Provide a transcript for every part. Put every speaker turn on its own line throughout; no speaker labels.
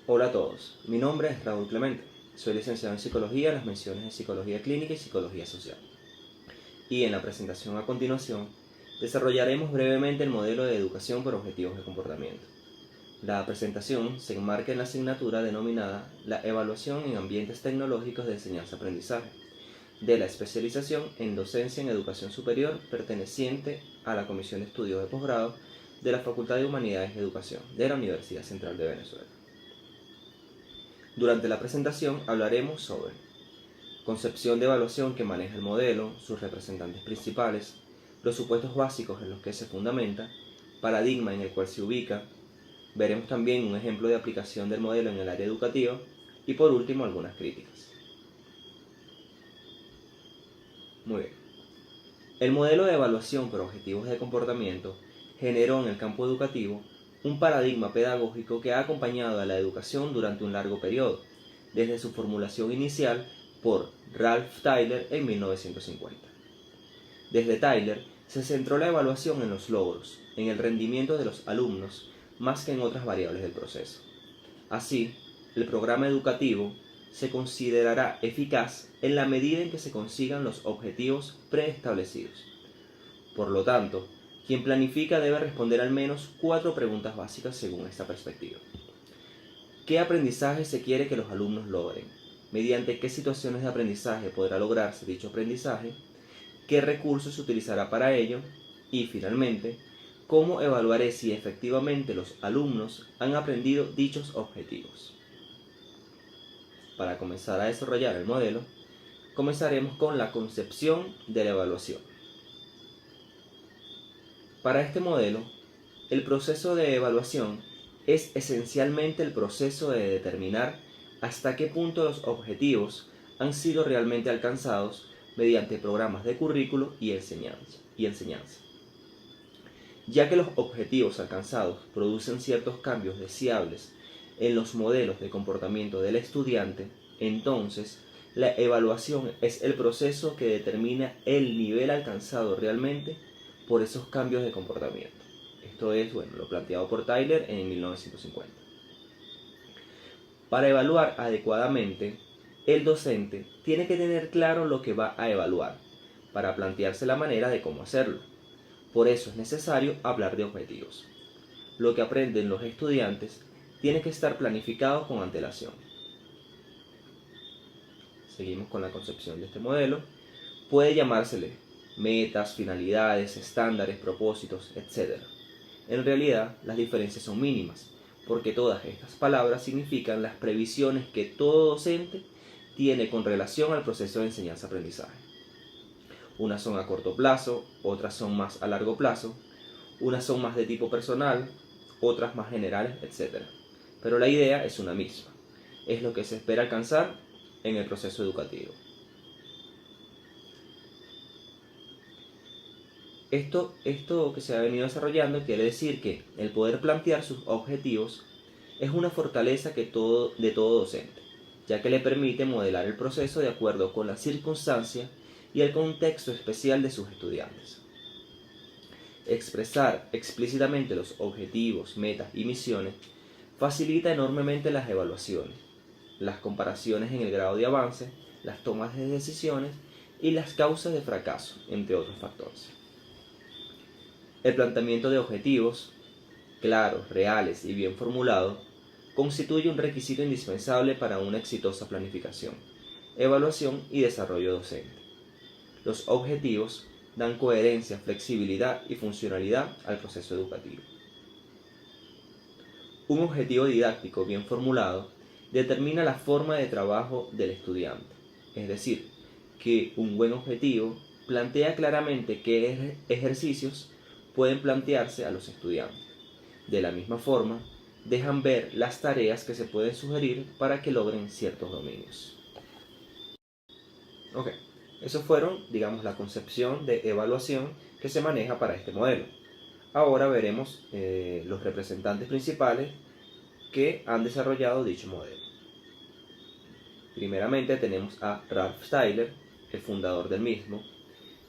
Hola a todos, mi nombre es Raúl Clemente, soy licenciado en Psicología en las menciones de Psicología Clínica y Psicología Social. Y en la presentación a continuación, desarrollaremos brevemente el modelo de educación por objetivos de comportamiento. La presentación se enmarca en la asignatura denominada la evaluación en ambientes tecnológicos de enseñanza-aprendizaje, de la especialización en docencia en educación superior perteneciente a la Comisión de Estudios de Posgrado de la Facultad de Humanidades y Educación de la Universidad Central de Venezuela. Durante la presentación hablaremos sobre concepción de evaluación que maneja el modelo, sus representantes principales, los supuestos básicos en los que se fundamenta, paradigma en el cual se ubica, veremos también un ejemplo de aplicación del modelo en el área educativa y por último algunas críticas. Muy bien. El modelo de evaluación por objetivos de comportamiento generó en el campo educativo un paradigma pedagógico que ha acompañado a la educación durante un largo periodo, desde su formulación inicial por Ralph Tyler en 1950. Desde Tyler se centró la evaluación en los logros, en el rendimiento de los alumnos, más que en otras variables del proceso. Así, el programa educativo se considerará eficaz en la medida en que se consigan los objetivos preestablecidos. Por lo tanto, quien planifica debe responder al menos 4 preguntas básicas según esta perspectiva. ¿Qué aprendizaje se quiere que los alumnos logren? ¿Mediante qué situaciones de aprendizaje podrá lograrse dicho aprendizaje? ¿Qué recursos se utilizará para ello? Y, finalmente, ¿cómo evaluaré si efectivamente los alumnos han aprendido dichos objetivos? Para comenzar a desarrollar el modelo, comenzaremos con la concepción de la evaluación. Para este modelo, el proceso de evaluación es esencialmente el proceso de determinar hasta qué punto los objetivos han sido realmente alcanzados mediante programas de currículo y enseñanza. Ya que los objetivos alcanzados producen ciertos cambios deseables en los modelos de comportamiento del estudiante, entonces la evaluación es el proceso que determina el nivel alcanzado realmente por esos cambios de comportamiento. Esto es, lo planteado por Tyler en 1950. Para evaluar adecuadamente, el docente tiene que tener claro lo que va a evaluar, para plantearse la manera de cómo hacerlo. Por eso es necesario hablar de objetivos. Lo que aprenden los estudiantes tiene que estar planificado con antelación. Seguimos con la concepción de este modelo. Puede llamársele metas, finalidades, estándares, propósitos, etc. En realidad, las diferencias son mínimas, porque todas estas palabras significan las previsiones que todo docente tiene con relación al proceso de enseñanza-aprendizaje. Unas son a corto plazo, otras son más a largo plazo, unas son más de tipo personal, otras más generales, etc. Pero la idea es una misma, es lo que se espera alcanzar en el proceso educativo. Esto que se ha venido desarrollando quiere decir que el poder plantear sus objetivos es una fortaleza de todo docente, ya que le permite modelar el proceso de acuerdo con la circunstancia y el contexto especial de sus estudiantes. Expresar explícitamente los objetivos, metas y misiones facilita enormemente las evaluaciones, las comparaciones en el grado de avance, las tomas de decisiones y las causas de fracaso, entre otros factores. El planteamiento de objetivos, claros, reales y bien formulados, constituye un requisito indispensable para una exitosa planificación, evaluación y desarrollo docente. Los objetivos dan coherencia, flexibilidad y funcionalidad al proceso educativo. Un objetivo didáctico bien formulado determina la forma de trabajo del estudiante, es decir, que un buen objetivo plantea claramente qué ejercicios pueden plantearse a los estudiantes. De la misma forma, dejan ver las tareas que se pueden sugerir para que logren ciertos dominios. Ok, esos fueron, la concepción de evaluación que se maneja para este modelo. Ahora veremos los representantes principales que han desarrollado dicho modelo. Primeramente tenemos a Ralph Tyler, el fundador del mismo,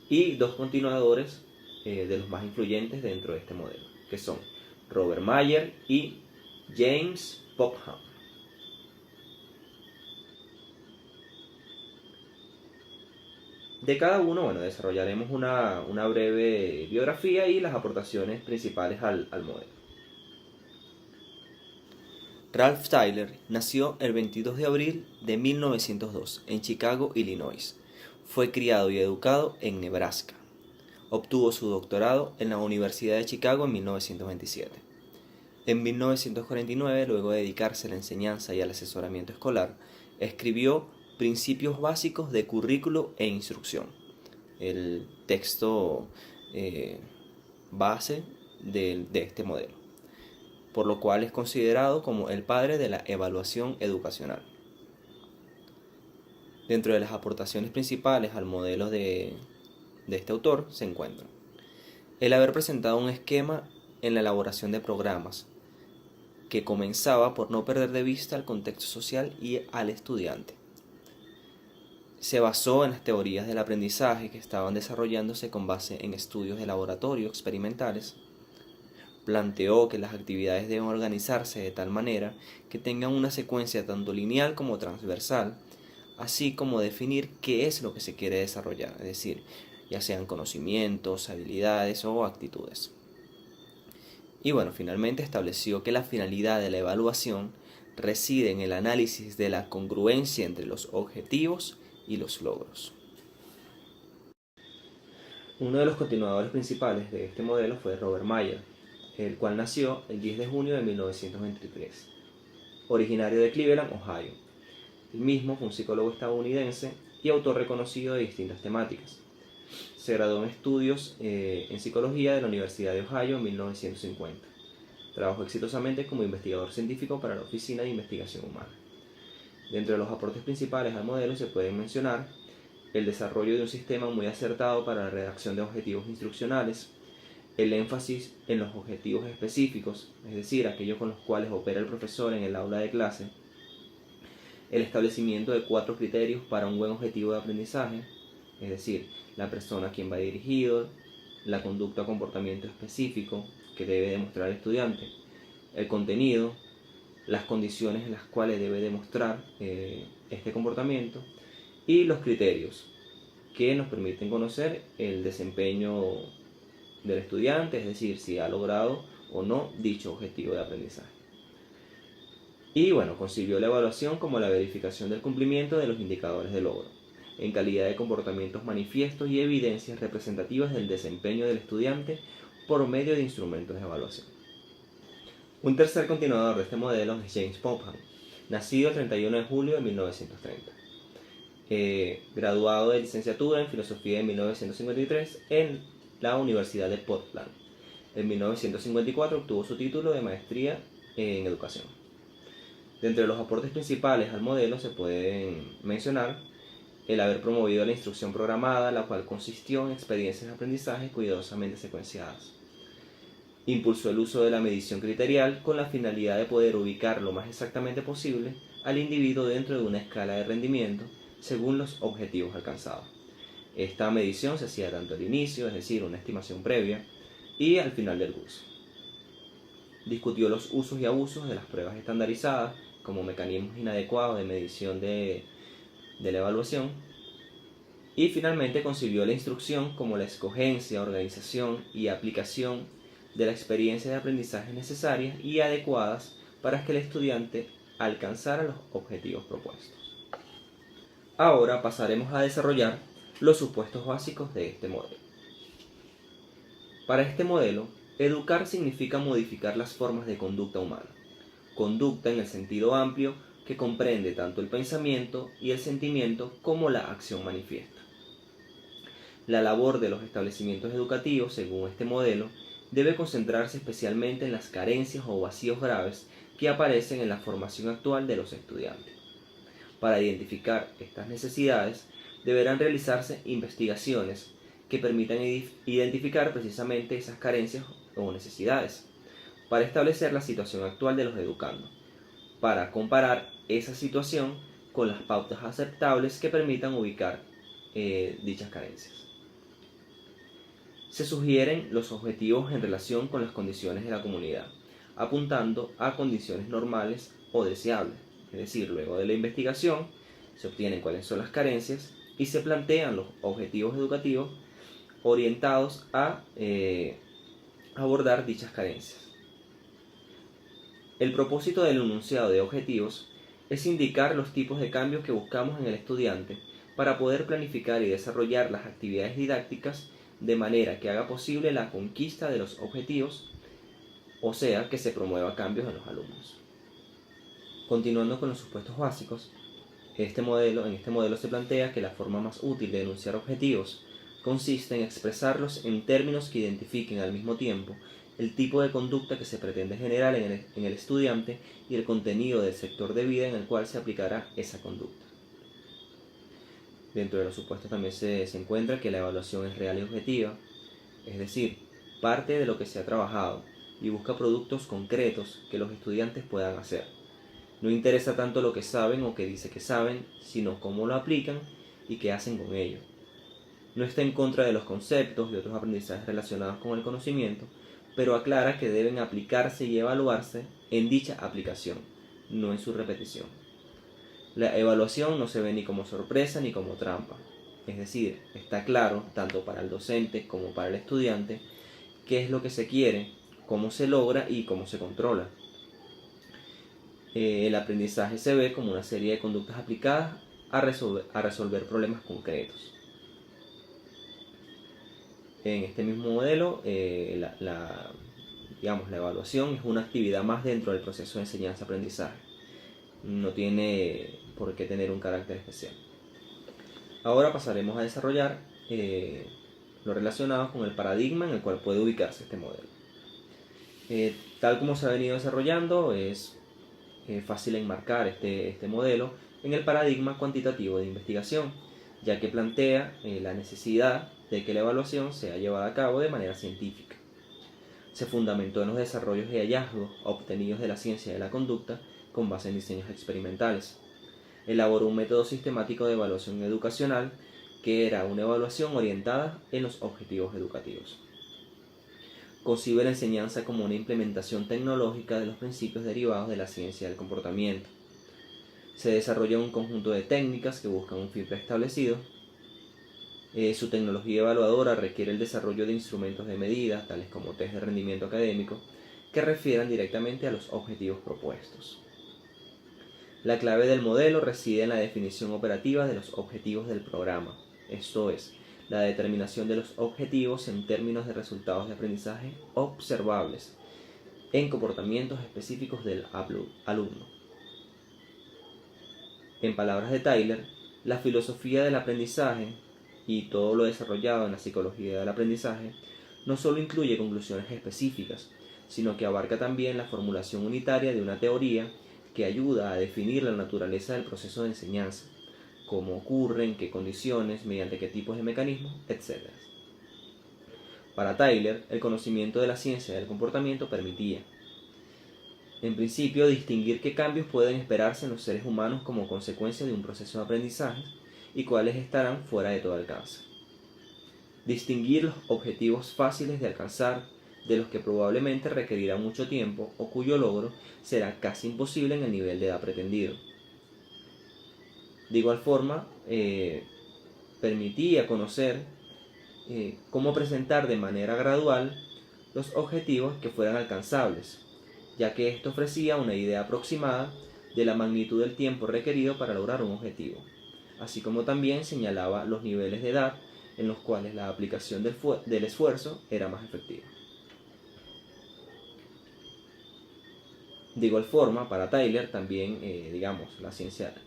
y dos continuadores de los más influyentes dentro de este modelo, que son Robert Mayer y James Popham. De cada uno, bueno, desarrollaremos una breve biografía y las aportaciones principales al modelo. Ralph Tyler nació el 22 de abril de 1902 en Chicago, Illinois. Fue criado y educado en Nebraska. Obtuvo su doctorado en la Universidad de Chicago en 1927. En 1949, luego de dedicarse a la enseñanza y al asesoramiento escolar, escribió Principios básicos de currículo e instrucción, el texto base de este modelo, por lo cual es considerado como el padre de la evaluación educacional. Dentro de las aportaciones principales al modelo de este autor se encuentran el haber presentado un esquema en la elaboración de programas que comenzaba por no perder de vista el contexto social y al estudiante. Se basó en las teorías del aprendizaje que estaban desarrollándose con base en estudios de laboratorio experimentales. Planteó que las actividades deben organizarse de tal manera que tengan una secuencia tanto lineal como transversal, así como definir qué es lo que se quiere desarrollar, es decir, ya sean conocimientos, habilidades o actitudes. Y bueno, finalmente estableció que la finalidad de la evaluación reside en el análisis de la congruencia entre los objetivos y los logros. Uno de los continuadores principales de este modelo fue Robert Mayer, el cual nació el 10 de junio de 1923, originario de Cleveland, Ohio. El mismo fue un psicólogo estadounidense y autor reconocido de distintas temáticas. Se graduó en estudios en psicología de la Universidad de Ohio en 1950. Trabajó exitosamente como investigador científico para la Oficina de Investigación Humana. Dentro de los aportes principales al modelo se pueden mencionar el desarrollo de un sistema muy acertado para la redacción de objetivos instruccionales, el énfasis en los objetivos específicos, es decir, aquellos con los cuales opera el profesor en el aula de clase, el establecimiento de 4 criterios para un buen objetivo de aprendizaje, es decir, la persona a quien va dirigido, la conducta o comportamiento específico que debe demostrar el estudiante, el contenido, las condiciones en las cuales debe demostrar este comportamiento y los criterios que nos permiten conocer el desempeño del estudiante, es decir, si ha logrado o no dicho objetivo de aprendizaje. Y bueno, concibió la evaluación como la verificación del cumplimiento de los indicadores de logro, en calidad de comportamientos manifiestos y evidencias representativas del desempeño del estudiante por medio de instrumentos de evaluación. Un tercer continuador de este modelo es James Popham, nacido el 31 de julio de 1930. Graduado de licenciatura en filosofía en 1953 en la Universidad de Portland. En 1954 obtuvo su título de maestría en educación. Dentro de los aportes principales al modelo se pueden mencionar el haber promovido la instrucción programada, la cual consistió en experiencias de aprendizaje cuidadosamente secuenciadas. Impulsó el uso de la medición criterial con la finalidad de poder ubicar lo más exactamente posible al individuo dentro de una escala de rendimiento según los objetivos alcanzados. Esta medición se hacía tanto al inicio, es decir, una estimación previa, y al final del curso. Discutió los usos y abusos de las pruebas estandarizadas como mecanismos inadecuados de medición de la evaluación, y finalmente concibió la instrucción como la escogencia, organización y aplicación de la experiencia de aprendizaje necesarias y adecuadas para que el estudiante alcanzara los objetivos propuestos. Ahora pasaremos a desarrollar los supuestos básicos de este modelo. Para este modelo, educar significa modificar las formas de conducta humana. Conducta en el sentido amplio que comprende tanto el pensamiento y el sentimiento como la acción manifiesta. La labor de los establecimientos educativos, según este modelo, debe concentrarse especialmente en las carencias o vacíos graves que aparecen en la formación actual de los estudiantes. Para identificar estas necesidades, deberán realizarse investigaciones que permitan identificar precisamente esas carencias o necesidades, para establecer la situación actual de los educandos, para comparar esa situación con las pautas aceptables que permitan ubicar dichas carencias. Se sugieren los objetivos en relación con las condiciones de la comunidad, apuntando a condiciones normales o deseables. Es decir, luego de la investigación se obtienen cuáles son las carencias y se plantean los objetivos educativos orientados a abordar dichas carencias. El propósito del enunciado de objetivos es indicar los tipos de cambios que buscamos en el estudiante para poder planificar y desarrollar las actividades didácticas de manera que haga posible la conquista de los objetivos, o sea, que se promueva cambios en los alumnos. Continuando con los supuestos básicos, en este modelo se plantea que la forma más útil de enunciar objetivos consiste en expresarlos en términos que identifiquen al mismo tiempo el tipo de conducta que se pretende generar en el estudiante y el contenido del sector de vida en el cual se aplicará esa conducta. Dentro de los supuestos también se encuentra que la evaluación es real y objetiva, es decir, parte de lo que se ha trabajado y busca productos concretos que los estudiantes puedan hacer. No interesa tanto lo que saben o que dice que saben, sino cómo lo aplican y qué hacen con ello. No está en contra de los conceptos y otros aprendizajes relacionados con el conocimiento, pero aclara que deben aplicarse y evaluarse en dicha aplicación, no en su repetición. La evaluación no se ve ni como sorpresa ni como trampa, es decir, está claro, tanto para el docente como para el estudiante, qué es lo que se quiere, cómo se logra y cómo se controla. El aprendizaje se ve como una serie de conductas aplicadas a resolver problemas concretos. En este mismo modelo, la evaluación es una actividad más dentro del proceso de enseñanza-aprendizaje. No tiene por qué tener un carácter especial. Ahora pasaremos a desarrollar lo relacionado con el paradigma en el cual puede ubicarse este modelo. Tal como se ha venido desarrollando, es fácil enmarcar este modelo en el paradigma cuantitativo de investigación, ya que plantea la necesidad de que la evaluación sea llevada a cabo de manera científica. Se fundamentó en los desarrollos y hallazgos obtenidos de la ciencia de la conducta con base en diseños experimentales. Elaboró un método sistemático de evaluación educacional que era una evaluación orientada en los objetivos educativos. Concibe la enseñanza como una implementación tecnológica de los principios derivados de la ciencia del comportamiento. Se desarrolla un conjunto de técnicas que buscan un fin preestablecido. Su tecnología evaluadora requiere el desarrollo de instrumentos de medida, tales como test de rendimiento académico, que refieran directamente a los objetivos propuestos. La clave del modelo reside en la definición operativa de los objetivos del programa, esto es, la determinación de los objetivos en términos de resultados de aprendizaje observables en comportamientos específicos del alumno. En palabras de Tyler, la filosofía del aprendizaje y todo lo desarrollado en la psicología del aprendizaje no solo incluye conclusiones específicas, sino que abarca también la formulación unitaria de una teoría que ayuda a definir la naturaleza del proceso de enseñanza, cómo ocurre, en qué condiciones, mediante qué tipos de mecanismos, etc. Para Tyler, el conocimiento de la ciencia del comportamiento permitía, en principio, distinguir qué cambios pueden esperarse en los seres humanos como consecuencia de un proceso de aprendizaje y cuáles estarán fuera de todo alcance. Distinguir los objetivos fáciles de alcanzar de los que probablemente requerirá mucho tiempo o cuyo logro será casi imposible en el nivel de edad pretendido. De igual forma, permitía conocer cómo presentar de manera gradual los objetivos que fueran alcanzables, ya que esto ofrecía una idea aproximada de la magnitud del tiempo requerido para lograr un objetivo, así como también señalaba los niveles de edad en los cuales la aplicación del esfuerzo era más efectiva. De igual forma, para Tyler también,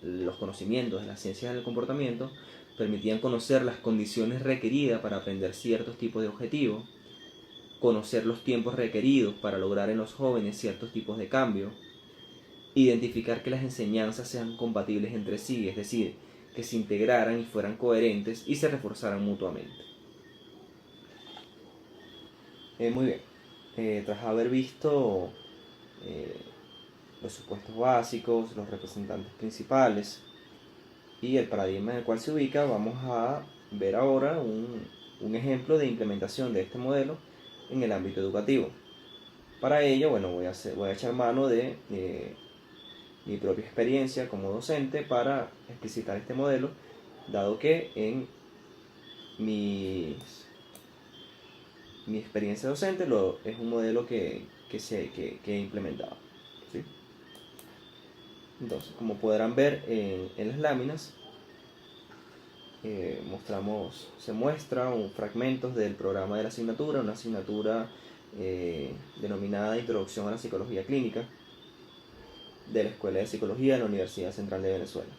los conocimientos de las ciencias del comportamiento permitían conocer las condiciones requeridas para aprender ciertos tipos de objetivos, conocer los tiempos requeridos para lograr en los jóvenes ciertos tipos de cambio, identificar que las enseñanzas sean compatibles entre sí, es decir, que se integraran y fueran coherentes y se reforzaran mutuamente. Muy bien, tras haber visto los supuestos básicos, los representantes principales y el paradigma en el cual se ubica, vamos a ver ahora un ejemplo de implementación de este modelo en el ámbito educativo. Para ello, voy a echar mano de mi propia experiencia como docente para explicitar este modelo dado que en mi experiencia docente es un modelo que he implementado, ¿sí? Entonces, como podrán ver en las láminas, se muestra fragmentos del programa de la asignatura, una asignatura denominada Introducción a la Psicología Clínica de la Escuela de Psicología de la Universidad Central de Venezuela.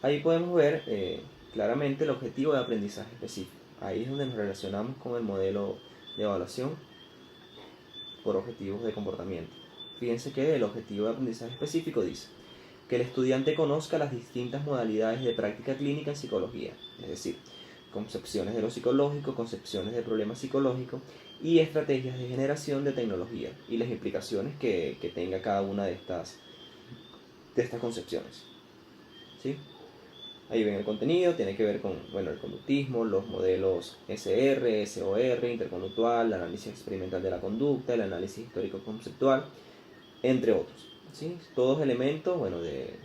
Ahí podemos ver claramente el objetivo de aprendizaje específico. Ahí es donde nos relacionamos con el modelo de evaluación por objetivos de comportamiento. Fíjense que el objetivo de aprendizaje específico dice que el estudiante conozca las distintas modalidades de práctica clínica en psicología, es decir, concepciones de lo psicológico, concepciones de problemas psicológicos y estrategias de generación de tecnología y las implicaciones que tenga cada una de estas concepciones, ¿sí? Ahí ven el contenido, tiene que ver con el conductismo, los modelos SR, SOR, interconductual, el análisis experimental de la conducta, el análisis histórico-conceptual, entre otros, ¿sí? Todos elementos de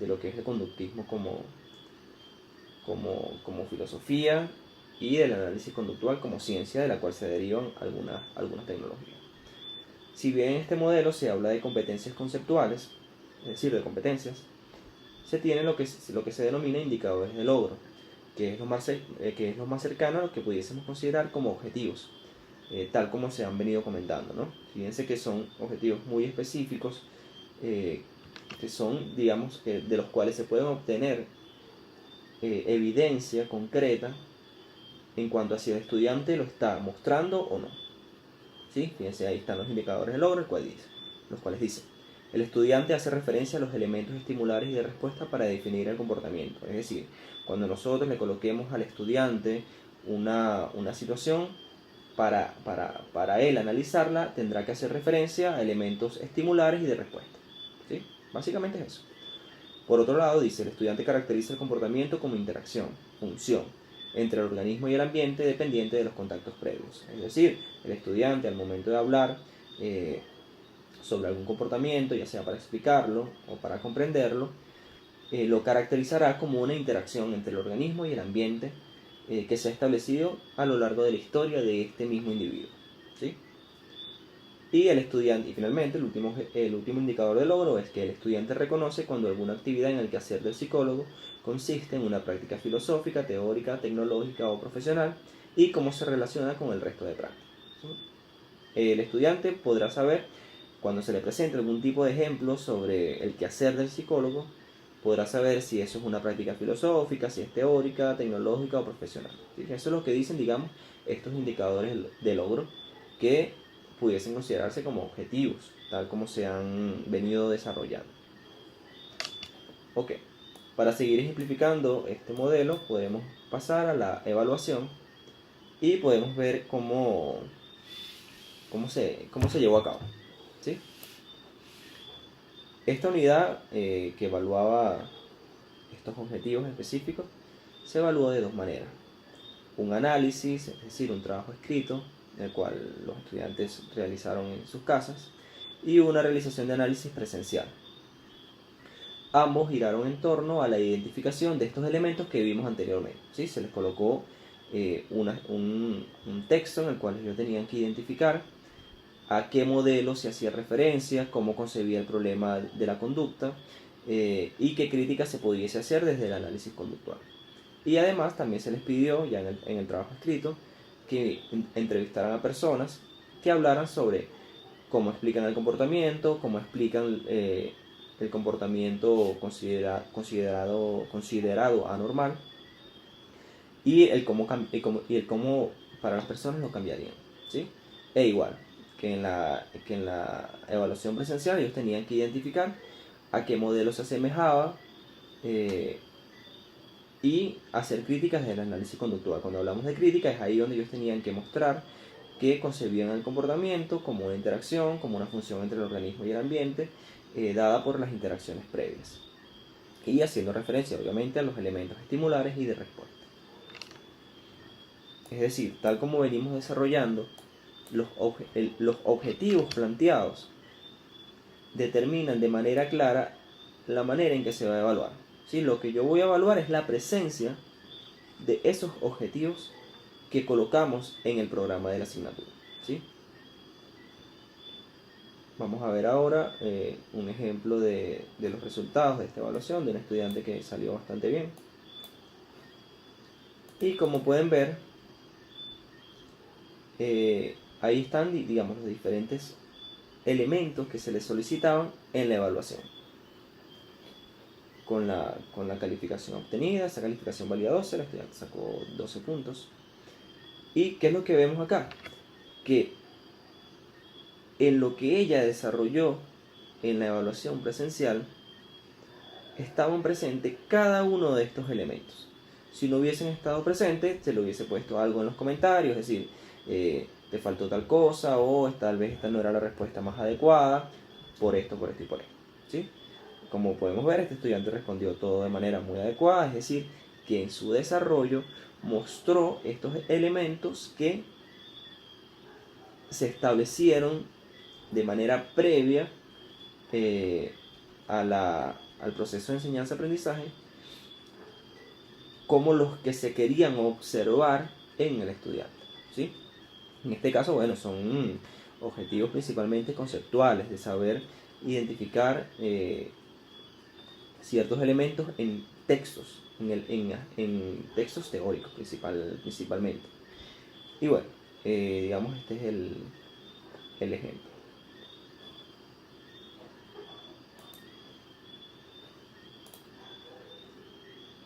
lo que es el conductismo como filosofía y del análisis conductual como ciencia de la cual se derivan algunas tecnologías. Si bien en este modelo se habla de competencias conceptuales, es decir, de competencias, se tiene lo que se denomina indicadores de logro, que es lo más cercano a lo que pudiésemos considerar como objetivos, tal como se han venido comentando, ¿no? Fíjense que son objetivos muy específicos, que son, digamos, de los cuales se pueden obtener evidencia concreta en cuanto a si el estudiante lo está mostrando o no, ¿sí? Fíjense, ahí están los indicadores de logro, los cuales dicen: el estudiante hace referencia a los elementos estimulares y de respuesta para definir el comportamiento. Es decir, cuando nosotros le coloquemos al estudiante una situación, para él analizarla, tendrá que hacer referencia a elementos estimulares y de respuesta, ¿sí? Básicamente es eso. Por otro lado, dice: el estudiante caracteriza el comportamiento como interacción, función, entre el organismo y el ambiente dependiente de los contactos previos. Es decir, el estudiante al momento de hablar sobre algún comportamiento, ya sea para explicarlo o para comprenderlo, lo caracterizará como una interacción entre el organismo y el ambiente que se ha establecido a lo largo de la historia de este mismo individuo, ¿sí? Y finalmente, el último indicador de logro es que el estudiante reconoce cuando alguna actividad en el quehacer del psicólogo consiste en una práctica filosófica, teórica, tecnológica o profesional, y cómo se relaciona con el resto de prácticas, ¿sí? El estudiante podrá saber, cuando se le presente algún tipo de ejemplo sobre el quehacer del psicólogo, podrá saber si eso es una práctica filosófica, si es teórica, tecnológica o profesional, ¿sí? Eso es lo que dicen, digamos, estos indicadores de logro, que pudiesen considerarse como objetivos, tal como se han venido desarrollando. Ok, para seguir ejemplificando este modelo, podemos pasar a la evaluación y podemos ver cómo se llevó a cabo, ¿sí? Esta unidad que evaluaba estos objetivos específicos se evaluó de dos maneras: un análisis, es decir, un trabajo escrito, el cual los estudiantes realizaron en sus casas, y una realización de análisis presencial. Ambos giraron en torno a la identificación de estos elementos que vimos anteriormente, ¿sí? Se les colocó un texto en el cual ellos tenían que identificar a qué modelo se hacía referencia, cómo concebía el problema de la conducta y qué crítica se pudiese hacer desde el análisis conductual. Y además también se les pidió, ya en el trabajo escrito, que entrevistaran a personas que hablaran sobre cómo explican el comportamiento, cómo explican el comportamiento considerado anormal, y el cómo para las personas lo cambiarían, ¿sí? E igual que en la evaluación presencial, ellos tenían que identificar a qué modelo se asemejaba y hacer críticas del análisis conductual. Cuando hablamos de crítica, es ahí donde ellos tenían que mostrar que concebían el comportamiento como una interacción, como una función entre el organismo y el ambiente, dada por las interacciones previas, y haciendo referencia obviamente a los elementos estimulares y de respuesta. Es decir, tal como venimos desarrollando, los objetivos planteados determinan de manera clara la manera en que se va a evaluar. ¿sí? Lo que yo voy a evaluar es la presencia de esos objetivos que colocamos en el programa de la asignatura, ¿sí? Vamos a ver ahora un ejemplo de los resultados de esta evaluación de un estudiante que salió bastante bien. Y como pueden ver, ahí están, digamos, los diferentes elementos que se le solicitaban en la evaluación. Con la calificación obtenida, esa calificación valía 12, el estudiante sacó 12 puntos. ¿Y qué es lo que vemos acá? Que en lo que ella desarrolló en la evaluación presencial, estaban presentes cada uno de estos elementos. Si no hubiesen estado presentes, se le hubiese puesto algo en los comentarios, es decir, te faltó tal cosa, o tal vez esta no era la respuesta más adecuada, por esto y por esto, ¿sí? Como podemos ver, este estudiante respondió todo de manera muy adecuada, es decir, que en su desarrollo mostró estos elementos que se establecieron de manera previa al proceso de enseñanza-aprendizaje, como los que se querían observar en el estudiante, ¿sí? En este caso, bueno, son objetivos principalmente conceptuales, de saber identificar ciertos elementos en textos, en textos teóricos principalmente. Y bueno, digamos, este es el ejemplo.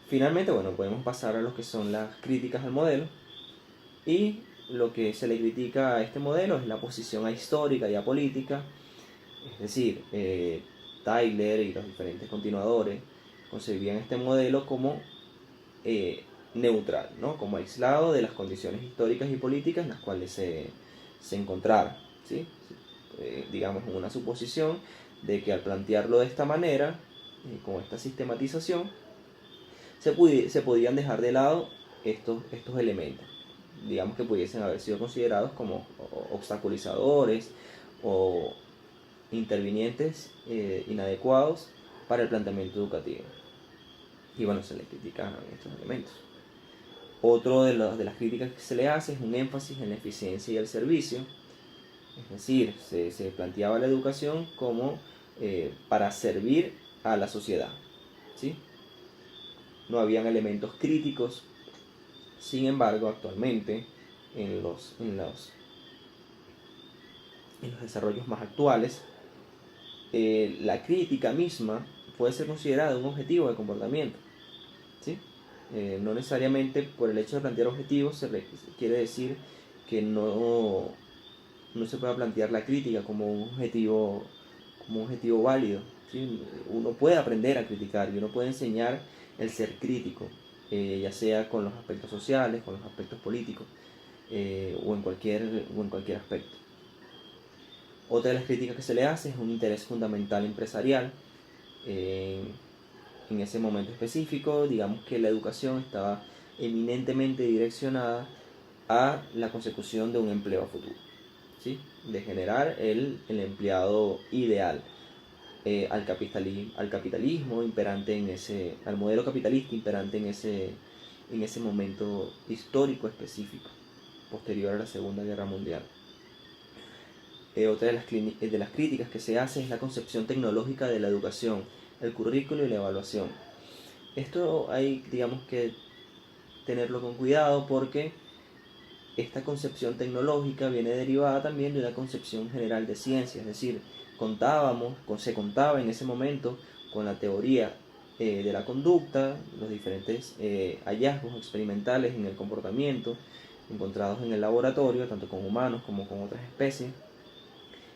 Finalmente, bueno, podemos pasar a lo que son las críticas al modelo. Y lo que se le critica a este modelo es la posición ahistórica y apolítica. Es decir, Tyler y los diferentes continuadores concebían este modelo como neutral, ¿no? Como aislado de las condiciones históricas y políticas en las cuales se encontrara, ¿sí? Digamos, una suposición de que al plantearlo de esta manera, con esta sistematización, se podían dejar de lado estos elementos, digamos, que pudiesen haber sido considerados como obstaculizadores o intervinientes inadecuados para el planteamiento educativo. Y bueno, se le critican estos elementos. Otro de las críticas que se le hace es un énfasis en la eficiencia y el servicio. Es decir, se planteaba la educación como para servir a la sociedad, ¿sí? No habían elementos críticos. Sin embargo, actualmente, en los desarrollos más actuales, la crítica misma puede ser considerada un objetivo de comportamiento, ¿sí? No necesariamente por el hecho de plantear objetivos quiere decir que no se pueda plantear la crítica como un objetivo válido, ¿sí? Uno puede aprender a criticar y uno puede enseñar el ser crítico, ya sea con los aspectos sociales, con los aspectos políticos, o en cualquier aspecto. Otra de las críticas que se le hace es un interés fundamental empresarial. En ese momento específico, digamos que la educación estaba eminentemente direccionada a la consecución de un empleo a futuro, ¿sí? De generar el empleado ideal, al capitalismo imperante al modelo capitalista imperante en ese momento histórico específico, posterior a la Segunda Guerra Mundial. Otra de las críticas que se hace es la concepción tecnológica de la educación, el currículo y la evaluación. Esto hay, digamos, que tenerlo con cuidado, porque esta concepción tecnológica viene derivada también de una concepción general de ciencia, es decir, se contaba en ese momento con la teoría de la conducta, los diferentes hallazgos experimentales en el comportamiento encontrados en el laboratorio, tanto con humanos como con otras especies,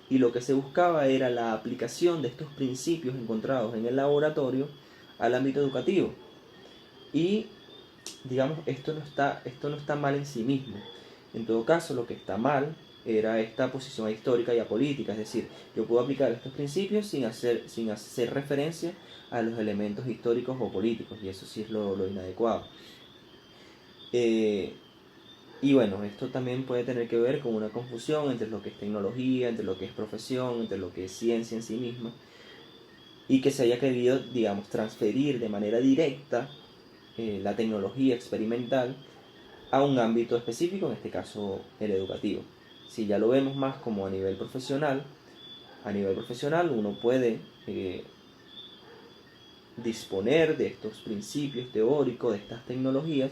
y lo que se buscaba era la aplicación de estos principios encontrados en el laboratorio al ámbito educativo. Y digamos, esto no está mal en sí mismo. En todo caso, lo que está mal era esta posición histórica y apolítica, es decir, yo puedo aplicar estos principios sin hacer referencia a los elementos históricos o políticos, y eso sí es lo inadecuado. Y bueno, esto también puede tener que ver con una confusión entre lo que es tecnología, entre lo que es profesión, entre lo que es ciencia en sí misma. y que se haya querido, digamos, transferir de manera directa la tecnología experimental a un ámbito específico, en este caso el educativo. Si ya lo vemos más como a nivel profesional uno puede disponer de estos principios teóricos, de estas tecnologías,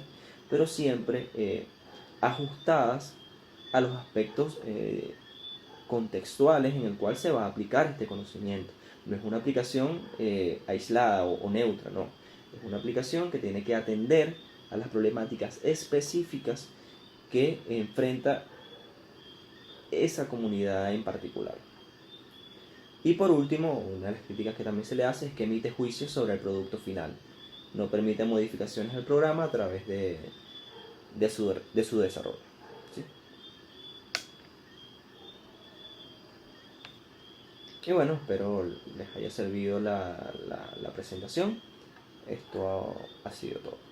pero siempre ajustadas a los aspectos contextuales en el cual se va a aplicar este conocimiento. No es una aplicación aislada o neutra, no. Es una aplicación que tiene que atender a las problemáticas específicas que enfrenta esa comunidad en particular. Y por último, una de las críticas que también se le hace es que emite juicios sobre el producto final. No permite modificaciones al programa a través de su desarrollo. ¿Sí? Y bueno, espero les haya servido la presentación. Esto ha sido todo.